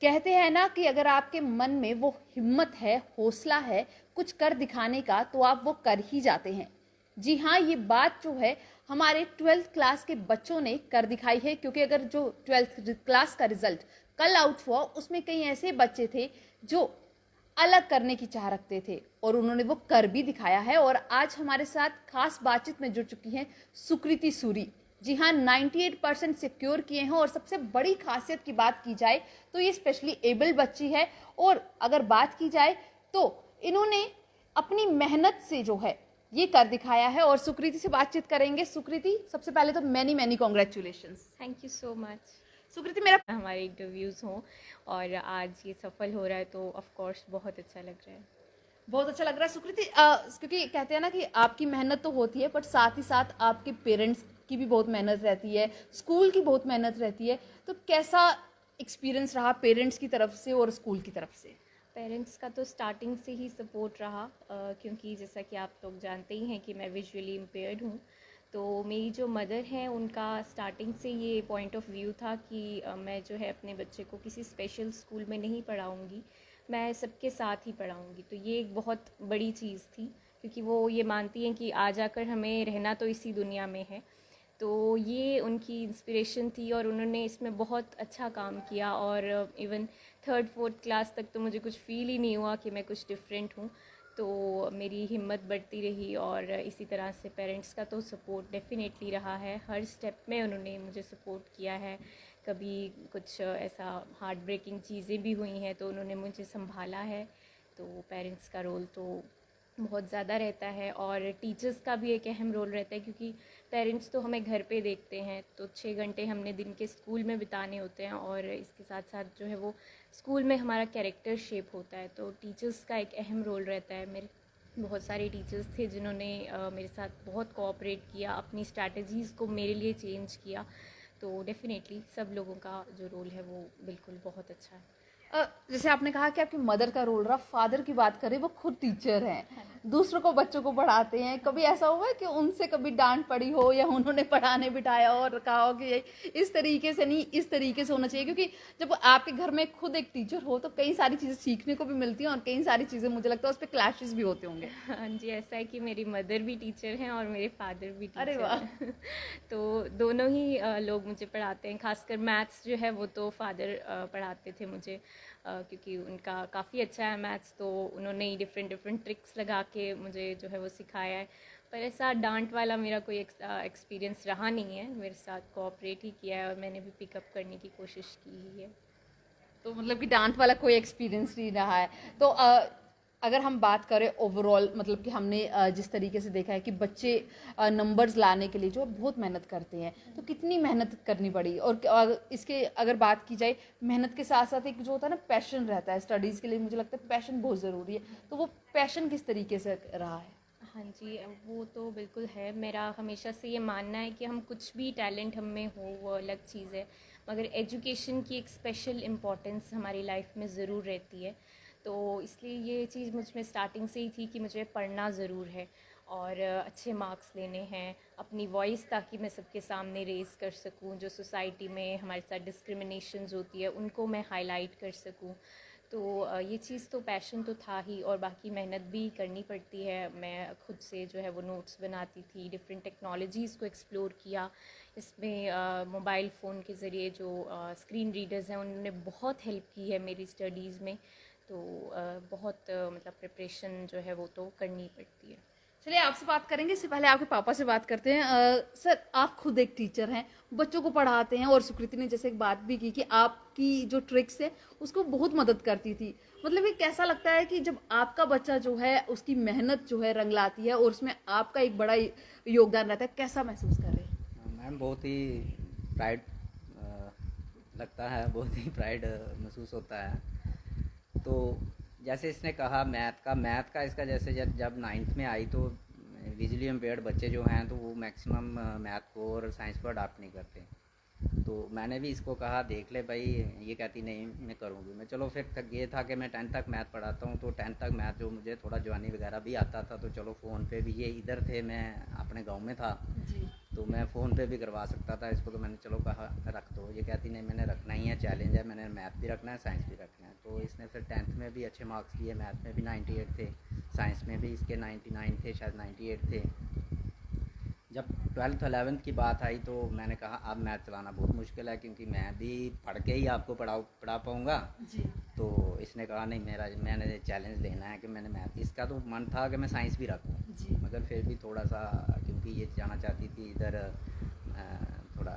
कहते हैं ना कि अगर आपके मन में वो हिम्मत है, हौसला है कुछ कर दिखाने का, तो आप वो कर ही जाते हैं। जी हाँ, ये बात जो है हमारे 12th क्लास के बच्चों ने कर दिखाई है, क्योंकि अगर जो 12th क्लास का रिजल्ट कल आउट हुआ उसमें कई ऐसे बच्चे थे जो अलग करने की चाह रखते थे और उन्होंने वो कर भी दिखाया है। और आज हमारे साथ खास बातचीत में जुड़ चुकी हैं सुकृति सूरी। जी हाँ, 98% सिक्योर किए हैं। और सबसे बड़ी खासियत की बात की जाए तो ये स्पेशली एबल बच्ची है। और अगर बात की जाए तो इन्होंने अपनी मेहनत से जो है ये कर दिखाया है। और सुकृति से बातचीत करेंगे। सुकृति, सबसे पहले तो many many congratulations. Thank you so much. Sukriti, मेरा हमारे इंटरव्यूज़ हों और आज ये सफल हो रहा है तो ऑफ कोर्स बहुत अच्छा लग रहा है। बहुत अच्छा लग रहा है सुकृति, क्योंकि कहते हैं ना कि आपकी मेहनत तो होती है, बट साथ ही साथ आपके पेरेंट्स की भी बहुत मेहनत रहती है, स्कूल की बहुत मेहनत रहती है। तो कैसा एक्सपीरियंस रहा पेरेंट्स की तरफ से और स्कूल की तरफ से? पेरेंट्स का तो स्टार्टिंग से ही सपोर्ट रहा, क्योंकि जैसा कि आप लोग जानते ही हैं कि मैं विजुअली इम्पेयर्ड हूँ। तो मेरी जो मदर हैं उनका स्टार्टिंग से ये पॉइंट ऑफ व्यू था कि मैं जो है अपने बच्चे को किसी स्पेशल स्कूल में नहीं पढ़ाऊँगी, मैं सबके साथ ही पढ़ाऊँगी। तो ये एक बहुत बड़ी चीज़ थी, क्योंकि वो ये मानती हैं कि आ जाकर हमें रहना तो इसी दुनिया में है। तो ये उनकी इंस्पिरेशन थी और उन्होंने इसमें बहुत अच्छा काम किया। और इवन थर्ड फोर्थ क्लास तक तो मुझे कुछ फ़ील ही नहीं हुआ कि मैं कुछ डिफरेंट हूँ। तो मेरी हिम्मत बढ़ती रही और इसी तरह से पेरेंट्स का तो सपोर्ट डेफिनेटली रहा है। हर स्टेप में उन्होंने मुझे सपोर्ट किया है। कभी कुछ ऐसा हार्ट ब्रेकिंग चीज़ें भी हुई हैं तो उन्होंने मुझे संभाला है। तो पेरेंट्स का रोल तो बहुत ज़्यादा रहता है और टीचर्स का भी एक अहम रोल रहता है, क्योंकि पेरेंट्स तो हमें घर पे देखते हैं तो 6 घंटे हमने दिन के स्कूल में बिताने होते हैं और इसके साथ साथ जो है वो स्कूल में हमारा कैरेक्टर शेप होता है। तो टीचर्स का एक अहम रोल रहता है। मेरे बहुत सारे टीचर्स थे जिन्होंने मेरे साथ बहुत कोऑपरेट किया, अपनी स्ट्रैटेजीज़ को मेरे लिए चेंज किया। तो डेफ़िनेटली सब लोगों का जो रोल है वो बिल्कुल बहुत अच्छा है। जैसे आपने कहा कि आपकी मदर का रोल रहा, फादर की बात करें वो खुद टीचर हैं, दूसरों को बच्चों को पढ़ाते हैं। कभी ऐसा हुआ है कि उनसे कभी डांट पड़ी हो या उन्होंने पढ़ाने बिठाया हो और कहा हो कि ये इस तरीके से नहीं, इस तरीके से होना चाहिए? क्योंकि जब आपके घर में खुद एक टीचर हो तो कई सारी चीज़ें सीखने को भी मिलती हैं और कई सारी चीज़ें मुझे लगता है उस पर क्लैशेस भी होते होंगे। हाँ जी, ऐसा है कि मेरी मदर भी टीचर हैं और मेरे फादर भी अरे टीचर वाह! हैं। तो दोनों ही लोग मुझे पढ़ाते हैं। खासकर मैथ्स जो है वो तो फादर पढ़ाते थे मुझे, क्योंकि उनका काफ़ी अच्छा है मैथ्स। तो उन्होंने ही डिफरेंट डिफरेंट ट्रिक्स लगा के मुझे जो है वो सिखाया है। पर ऐसा डांट वाला मेरा कोई एक्सपीरियंस रहा नहीं है। मेरे साथ कोऑपरेट ही किया है और मैंने भी पिकअप करने की कोशिश की ही है। तो मतलब कि डांट वाला कोई एक्सपीरियंस नहीं रहा है। तो अगर हम बात करें ओवरऑल, मतलब कि हमने जिस तरीके से देखा है कि बच्चे नंबर्स लाने के लिए जो बहुत मेहनत करते हैं, तो कितनी मेहनत करनी पड़ी? और इसके अगर बात की जाए, मेहनत के साथ साथ एक जो होता है ना पैशन रहता है स्टडीज़ के लिए, मुझे लगता है पैशन बहुत ज़रूरी है। तो वो पैशन किस तरीके से रहा है? हाँ जी, वो तो बिल्कुल है। मेरा हमेशा से ये मानना है कि हम कुछ भी टैलेंट हम में हो वो अलग चीज़ है, मगर एजुकेशन की एक स्पेशल इम्पोर्टेंस हमारी लाइफ में ज़रूर रहती है। तो इसलिए ये चीज़ मुझ में स्टार्टिंग से ही थी कि मुझे पढ़ना ज़रूर है और अच्छे मार्क्स लेने हैं, अपनी वॉइस ताकि मैं सबके सामने रेज़ कर सकूं, जो सोसाइटी में हमारे साथ डिस्क्रिमिनेशंस होती है उनको मैं हाईलाइट कर सकूं। तो ये चीज़ तो पैशन तो था ही और बाकी मेहनत भी करनी पड़ती है। मैं खुद से जो है वो नोट्स बनाती थी, डिफरेंट टेक्नोलॉजीज़ को एक्सप्लोर किया। इसमें मोबाइल फ़ोन के ज़रिए जो स्क्रीन रीडर्स हैं उन्होंने बहुत हेल्प की है मेरी स्टडीज़ में। तो बहुत मतलब प्रिपरेशन जो है वो तो करनी पड़ती है। चलिए, आपसे बात करेंगे, इससे पहले आपके पापा से बात करते हैं। सर, आप खुद एक टीचर हैं, बच्चों को पढ़ाते हैं और सुकृति ने जैसे एक बात भी की कि आपकी जो ट्रिक्स है उसको बहुत मदद करती थी। मतलब ये कैसा लगता है कि जब आपका बच्चा जो है उसकी मेहनत जो है रंग लाती है और उसमें आपका एक बड़ा योगदान रहता है, कैसा महसूस कर रहे हैं? मैम बहुत ही प्राइड लगता है, बहुत ही प्राइड महसूस होता है। तो जैसे इसने कहा मैथ का इसका जैसे जब 9th में आई तो विजुअली इम्पेयर्ड बच्चे जो हैं तो वो मैक्सिमम मैथ को और साइंस को अडाप्ट नहीं करते। तो मैंने भी इसको कहा देख ले भाई, ये कहती नहीं मैं करूँगी। मैं चलो फिर तक ये था कि मैं 10th तक मैथ पढ़ाता हूँ, तो 10th तक मैथ जो मुझे थोड़ा ज्वानी वगैरह भी आता था तो चलो फ़ोन पे भी, ये इधर थे मैं अपने गांव में था जी। तो मैं फ़ोन पे भी करवा सकता था इसको, तो मैंने चलो कहा रख दो। ये कहती नहीं मैंने रखना ही है, चैलेंज है, मैंने मैथ भी रखना है, साइंस भी रखना है। तो इसने फिर 10th में भी अच्छे मार्क्स लिए, मैथ में भी 98 थे, साइंस में भी इसके 99 थे, शायद 98 थे। जब 12th 11th की बात आई तो मैंने कहा अब मैथ चलाना बहुत मुश्किल है, क्योंकि मैं भी पढ़ के ही आपको पढ़ा पाऊँगा। जी तो इसने कहा नहीं, मैंने चैलेंज लेना है कि मैंने मैथ, इसका तो मन था कि मैं साइंस भी रखूँ, जी मगर फिर भी थोड़ा सा, क्योंकि ये जाना चाहती थी इधर थोड़ा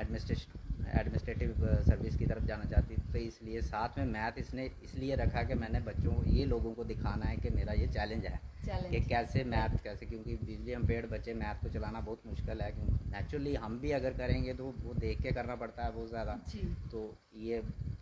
एडमिनिस्ट्रेटिव सर्विस की तरफ जाना चाहती थी, तो इसलिए साथ में मैथ इसने इसलिए रखा कि मैंने ये लोगों को दिखाना है कि मेरा ये चैलेंज है कि कैसे मैथ कैसे, क्योंकि विजुअली इम्पेयर्ड बच्चे मैथ को चलाना बहुत मुश्किल है। नेचुरली हम भी अगर करेंगे तो वो देख के करना पड़ता है बहुत ज़्यादा।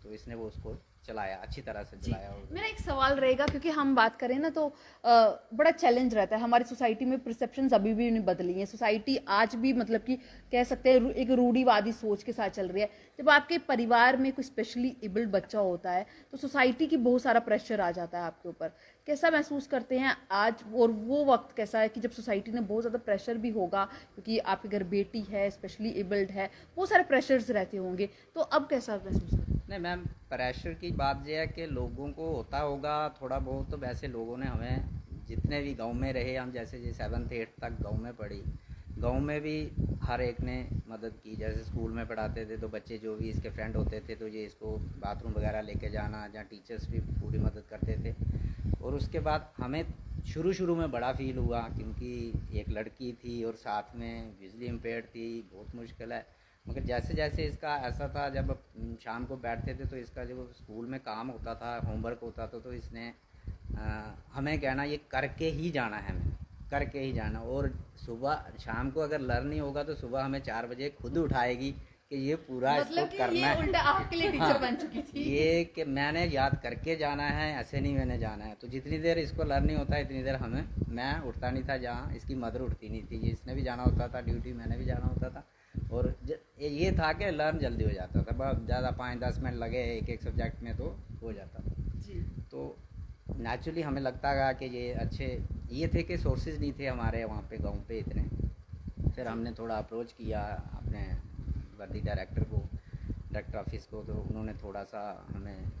तो इसने वो उसको चलाया, अच्छी तरह से चलाया। मेरा एक सवाल रहेगा, क्योंकि हम बात करें ना तो बड़ा चैलेंज रहता है हमारी सोसाइटी में। परसेप्शंस अभी भी नहीं बदली हैं, सोसाइटी आज भी मतलब कि कह सकते हैं एक रूढ़िवादी सोच के साथ चल रही है। जब आपके परिवार में कोई स्पेशली एबल्ड बच्चा होता है तो सोसाइटी की बहुत सारा प्रेशर आ जाता है आपके ऊपर। कैसा महसूस करते हैं आज, और वो वक्त कैसा है कि जब सोसाइटी ने बहुत ज़्यादा प्रेशर भी होगा, क्योंकि आपके घर बेटी है, स्पेशली एबल्ड है, बहुत सारे प्रेशर्स रहते होंगे, तो अब कैसा महसूस करते हैं? नहीं मैम, प्रेशर की बात यह है कि लोगों को होता होगा थोड़ा बहुत, तो वैसे लोगों ने हमें जितने भी गांव में रहे, हम जैसे 7th 8th तक गांव में पढ़ी, गांव में भी हर एक ने मदद की। जैसे स्कूल में पढ़ाते थे तो बच्चे जो भी इसके फ्रेंड होते थे तो ये इसको बाथरूम वगैरह लेके जाना, जहाँ टीचर्स भी पूरी मदद करते थे। और उसके बाद हमें शुरू में बड़ा फील हुआ, क्योंकि एक लड़की थी और साथ में विजुअली इम्पेयर्ड थी, बहुत मुश्किल है। मगर जैसे जैसे इसका ऐसा था, जब शाम को बैठते थे तो इसका जो स्कूल में काम होता था, होमवर्क होता था, तो इसने हमें कहना ये करके ही जाना है, हमें करके ही जाना। और सुबह शाम को अगर लर्न नहीं होगा तो सुबह हमें 4 बजे खुद उठाएगी कि ये पूरा मतलब इसको करना है। उल्टा आपके लिए टीचर बन चुकी थी। ये कि मैंने याद करके जाना है, ऐसे नहीं मैंने जाना है। तो जितनी देर इसको लर्न नहीं होता इतनी देर मैं उठता नहीं था, जहाँ इसकी मदर उठती नहीं थी। इसने भी जाना होता था ड्यूटी, मैंने भी जाना होता था। और ये था कि लर्न जल्दी हो जाता था, बहुत ज़्यादा 5-10 मिनट लगे एक सब्जेक्ट में तो हो जाता था जी। तो नेचुरली हमें लगता था कि ये अच्छे ये थे कि सोर्सेज नहीं थे हमारे वहाँ पे गांव पे इतने। फिर हमने थोड़ा अप्रोच किया अपने वर्दी डायरेक्टर ऑफिस को, तो उन्होंने थोड़ा सा हमें,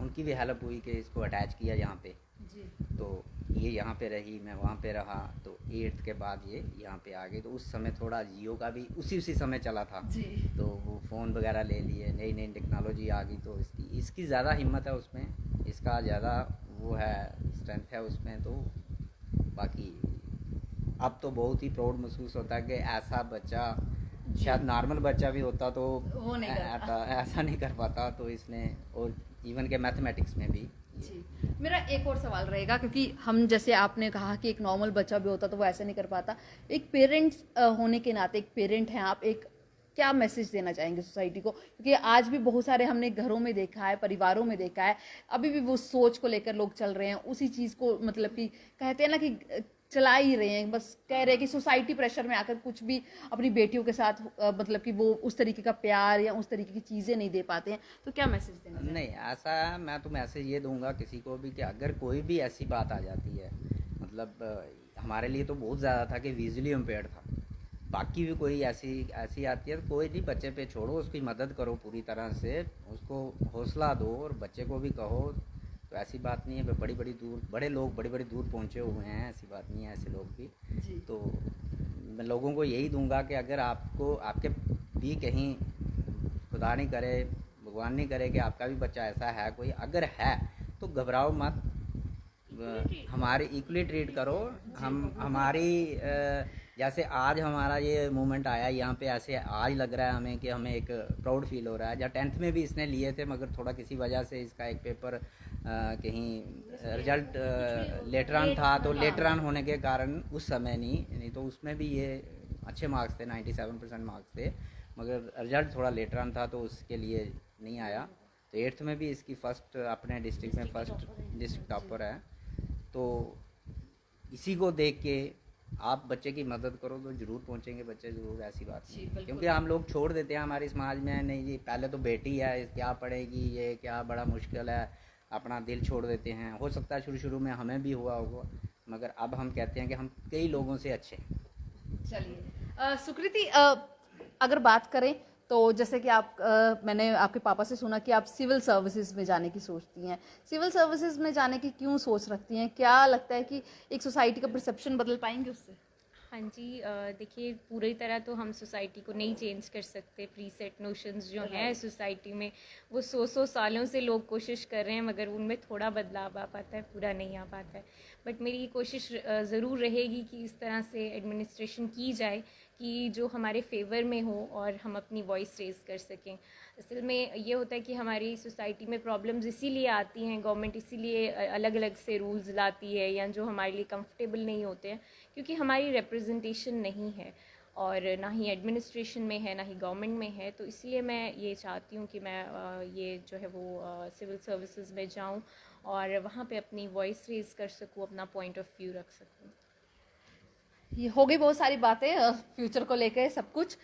उनकी भी हेल्प हुई कि इसको अटैच किया यहाँ पे जी। तो ये यहाँ पे रही, मैं वहाँ पे रहा। तो 8th के बाद ये यहाँ पे आ गई। तो उस समय थोड़ा जियो का भी उसी समय चला था जी। तो वो फ़ोन वगैरह ले लिए, नई नई टेक्नोलॉजी आ गई। तो इसकी ज़्यादा हिम्मत है उसमें, इसका ज़्यादा वो है, स्ट्रेंथ है उसमें। तो बाकी अब तो बहुत ही प्राउड महसूस होता है कि ऐसा बच्चा, शायद नॉर्मल बच्चा भी होता तो वो नहीं करता। ऐसा नहीं कर पाता। तो इसने, और इवन के मैथमेटिक्स में भी। जी। मेरा एक और सवाल रहेगा, क्योंकि हम जैसे आपने कहा कि एक नॉर्मल बच्चा भी होता तो वो ऐसे नहीं कर पाता, एक पेरेंट्स होने के नाते, एक पेरेंट हैं आप, एक क्या मैसेज देना चाहेंगे सोसाइटी को? क्योंकि आज भी बहुत सारे हमने घरों में देखा है, परिवारों में देखा है, अभी भी वो सोच को लेकर लोग चल रहे हैं, उसी चीज़ को मतलब कि कहते हैं ना कि चला ही रहे हैं, बस कह रहे हैं कि सोसाइटी प्रेशर में आकर कुछ भी अपनी बेटियों के साथ मतलब कि वो उस तरीके का प्यार या उस तरीके की चीज़ें नहीं दे पाते हैं। तो क्या मैसेज देना चाहेंगे? नहीं, ऐसा है, मैं तो मैसेज ये दूंगा किसी को भी कि अगर कोई भी ऐसी बात आ जाती है, मतलब हमारे लिए तो बहुत ज़्यादा था कि विजुअली इम्पेयर्ड था, बाकी भी कोई ऐसी आती है तो कोई नहीं, बच्चे पे छोड़ो, उसकी मदद करो पूरी तरह से, उसको हौसला दो और बच्चे को भी कहो। तो ऐसी बात नहीं है, बड़े लोग बड़ी दूर पहुँचे हुए हैं, ऐसी बात नहीं है, ऐसे लोग भी। तो मैं लोगों को यही दूंगा कि अगर आपको आपके भी कहीं, खुदा नहीं करे, भगवान नहीं करे कि आपका भी बच्चा ऐसा है कोई, अगर है तो घबराओ मत, हमारी इक्वली ट्रीट करो। हमारी जैसे आज हमारा ये मोमेंट आया यहाँ पे, ऐसे आज लग रहा है हमें कि हमें एक प्राउड फील हो रहा है। जहाँ 10th में भी इसने लिए थे, मगर थोड़ा किसी वजह से इसका एक पेपर कहीं रिजल्ट लेटर ऑन था, तो लेटर ऑन होने के कारण उस समय नहीं तो उसमें भी ये अच्छे मार्क्स थे, 97% मार्क्स थे, मगर रिजल्ट थोड़ा लेटर ऑन था तो उसके लिए नहीं आया। तो 8th में भी इसकी फर्स्ट, अपने डिस्ट्रिक्ट में फर्स्ट डिस्ट्रिक्ट टॉपर है। तो इसी को देख के आप बच्चे की मदद करो तो ज़रूर पहुंचेंगे बच्चे, ज़रूर, ऐसी बात नहीं। क्योंकि हम लोग छोड़ देते हैं हमारे समाज में, नहीं जी पहले तो बेटी है, क्या पढ़ेगी, ये क्या बड़ा मुश्किल है, अपना दिल छोड़ देते हैं। हो सकता है शुरू में हमें भी हुआ होगा, मगर अब हम कहते हैं कि हम कई लोगों से अच्छे हैं। चलिए सुकृति, अगर बात करें तो जैसे कि आप मैंने आपके पापा से सुना कि आप सिविल सर्विसेज में जाने की सोचती हैं। सिविल सर्विसेज में जाने की क्यों सोच रखती हैं? क्या लगता है कि एक सोसाइटी का परसेप्शन बदल पाएंगे उससे? हाँ जी, देखिए पूरी तरह तो हम सोसाइटी को नहीं चेंज कर सकते। प्रीसेट नोशंस जो हैं सोसाइटी में, वो 100 सालों से लोग कोशिश कर रहे हैं, मगर उनमें थोड़ा बदलाव आ पाता है, पूरा नहीं आ पाता है। बट मेरी कोशिश ज़रूर रहेगी कि इस तरह से एडमिनिस्ट्रेशन की जाए कि जो हमारे फेवर में हो और हम अपनी वॉइस रेज़ कर सकें। असल में ये होता है कि हमारी सोसाइटी में प्रॉब्लम्स इसीलिए आती हैं, गवर्नमेंट इसीलिए अलग अलग से रूल्स लाती है या जो हमारे लिए कंफर्टेबल नहीं होते हैं, क्योंकि हमारी रिप्रेजेंटेशन नहीं है और ना ही एडमिनिस्ट्रेशन में है, ना ही गवर्नमेंट में है। तो इसलिए मैं ये चाहती हूँ कि मैं ये जो है वो सिविल सर्विसेज में जाऊँ और वहाँ पे अपनी वॉइस रेज़ कर सकूँ, अपना पॉइंट ऑफ व्यू रख सकूँ। ये हो गई बहुत सारी बातें फ्यूचर को लेकर सब कुछ।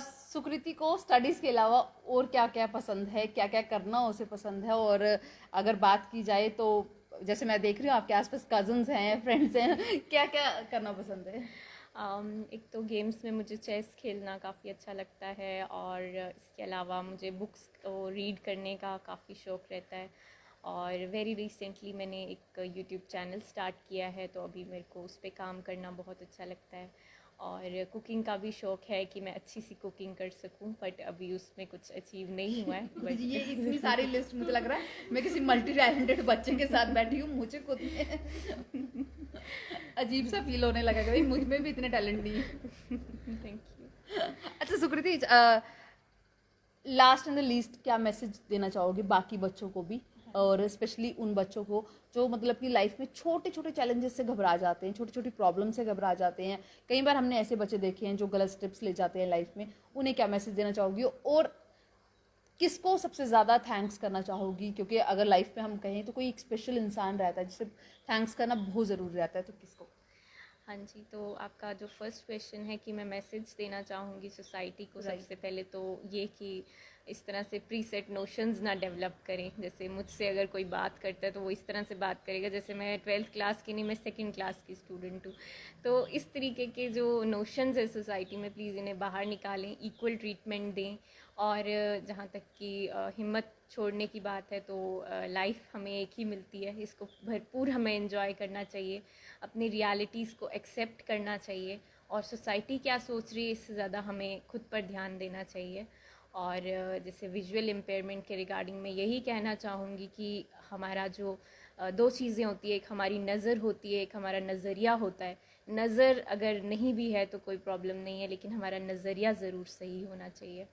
सुकृति को स्टडीज़ के अलावा और क्या क्या पसंद है, क्या क्या करना उसे पसंद है? और अगर बात की जाए तो जैसे मैं देख रही हूँ आपके आसपास कजन्स हैं, फ्रेंड्स हैं, क्या क्या करना पसंद है? एक तो गेम्स में मुझे चेस खेलना काफ़ी अच्छा लगता है और इसके अलावा मुझे बुक्स को रीड करने का काफ़ी शौक़ रहता है। और वेरी रिसेंटली मैंने एक यूट्यूब चैनल स्टार्ट किया है, तो अभी मेरे को उस पर काम करना बहुत अच्छा लगता है। और कुकिंग का भी शौक़ है कि मैं अच्छी सी कुकिंग कर सकूं, बट अभी उसमें कुछ अचीव नहीं हुआ है। बट ये इतनी सारी लिस्ट मुझे लग रहा है मैं किसी मल्टी टैलेंटेड बच्चे के साथ बैठी हूँ, मुझे खुद में अजीब सा फील होने लगा कि भाई मुझ में भी इतने टैलेंट नहीं है। Thank you. अच्छा सुकृति, लास्ट एंड द लीस्ट क्या मैसेज देना चाहोगे बाकी बच्चों को भी, और स्पेशली उन बच्चों को जो मतलब कि लाइफ में छोटे छोटे चैलेंजेस से घबरा जाते हैं, छोटी छोटी प्रॉब्लम से घबरा जाते हैं? कई बार हमने ऐसे बच्चे देखे हैं जो गलत स्टेप्स ले जाते हैं लाइफ में, उन्हें क्या मैसेज देना चाहोगी और किसको सबसे ज़्यादा थैंक्स करना चाहोगी? क्योंकि अगर लाइफ में हम कहें तो कोई एक स्पेशल इंसान रहता है जिसे थैंक्स करना बहुत ज़रूरी रहता है, तो किसको? हाँ जी, तो आपका जो फर्स्ट क्वेश्चन है कि मैं मैसेज देना चाहूँगी सोसाइटी को, सबसे पहले तो ये कि इस तरह से प्रीसेट नोशंस ना डेवलप करें। जैसे मुझसे अगर कोई बात करता है तो वो इस तरह से बात करेगा जैसे मैं 12th क्लास की नहीं, मैं 2nd क्लास की स्टूडेंट हूँ। तो इस तरीके के जो नोशंस है सोसाइटी में, प्लीज़ इन्हें बाहर निकालें, इक्वल ट्रीटमेंट दें। और जहाँ तक कि हिम्मत छोड़ने की बात है, तो लाइफ हमें एक ही मिलती है, इसको भरपूर हमें एंजॉय करना चाहिए, अपनी रियलिटीज़ को एक्सेप्ट करना चाहिए और सोसाइटी क्या सोच रही है इससे ज़्यादा हमें खुद पर ध्यान देना चाहिए। और जैसे विजुअल इम्पेयरमेंट के रिगार्डिंग मैं यही कहना चाहूँगी कि हमारा जो दो चीज़ें होती है, एक हमारी नज़र होती है, एक हमारा नज़रिया होता है। नज़र अगर नहीं भी है तो कोई प्रॉब्लम नहीं है, लेकिन हमारा नज़रिया ज़रूर सही होना चाहिए।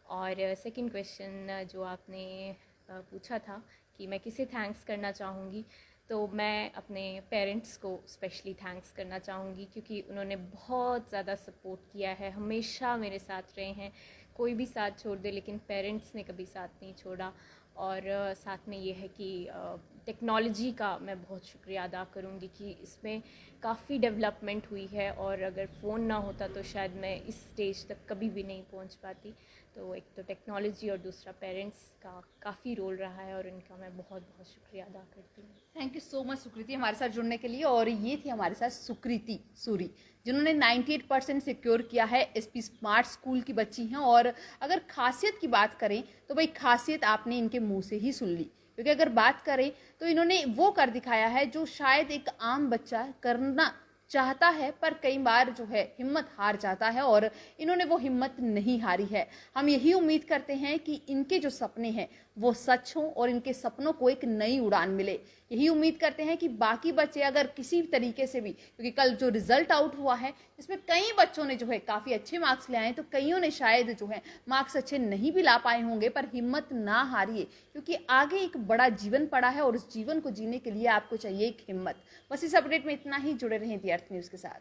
और सेकंड क्वेश्चन जो आपने पूछा था कि मैं किसे थैंक्स करना चाहूँगी, तो मैं अपने पेरेंट्स को स्पेशली थैंक्स करना चाहूँगी, क्योंकि उन्होंने बहुत ज़्यादा सपोर्ट किया है, हमेशा मेरे साथ रहे हैं। कोई भी साथ छोड़ दे लेकिन पेरेंट्स ने कभी साथ नहीं छोड़ा। और साथ में ये है कि टेक्नोलॉजी का मैं बहुत शुक्रिया अदा करूँगी कि इसमें काफ़ी डेवलपमेंट हुई है, और अगर फ़ोन ना होता तो शायद मैं इस स्टेज तक कभी भी नहीं पहुँच पाती। तो एक तो टेक्नोलॉजी और दूसरा पेरेंट्स का काफ़ी रोल रहा है, और इनका मैं बहुत बहुत शुक्रिया अदा करती हूँ। थैंक यू सो मच सुकृति हमारे साथ जुड़ने के लिए। और ये थी हमारे साथ सुकृति सूरी, जिन्होंने 98% सिक्योर किया है, एसपी स्मार्ट स्कूल की बच्ची हैं। और अगर खासियत की बात करें तो भाई खासियत आपने इनके मुंह से ही सुन ली, क्योंकि अगर बात करें तो इन्होंने वो कर दिखाया है जो शायद एक आम बच्चा करना चाहता है, पर कई बार जो है हिम्मत हार जाता है, और इन्होंने वो हिम्मत नहीं हारी है। हम यही उम्मीद करते हैं कि इनके जो सपने हैं वो सच हों और इनके सपनों को एक नई उड़ान मिले। यही उम्मीद करते हैं कि बाकी बच्चे अगर किसी तरीके से भी, क्योंकि कल जो रिजल्ट आउट हुआ है जिसमें कई बच्चों ने जो है काफ़ी अच्छे मार्क्स ले आए, तो कईयों ने शायद जो है मार्क्स अच्छे नहीं भी ला पाए होंगे, पर हिम्मत ना हारिए, क्योंकि आगे एक बड़ा जीवन पड़ा है और उस जीवन को जीने के लिए आपको चाहिए एक हिम्मत। बस इस अपडेट में इतना ही। जुड़े रहें दी अर्थ न्यूज़ के साथ।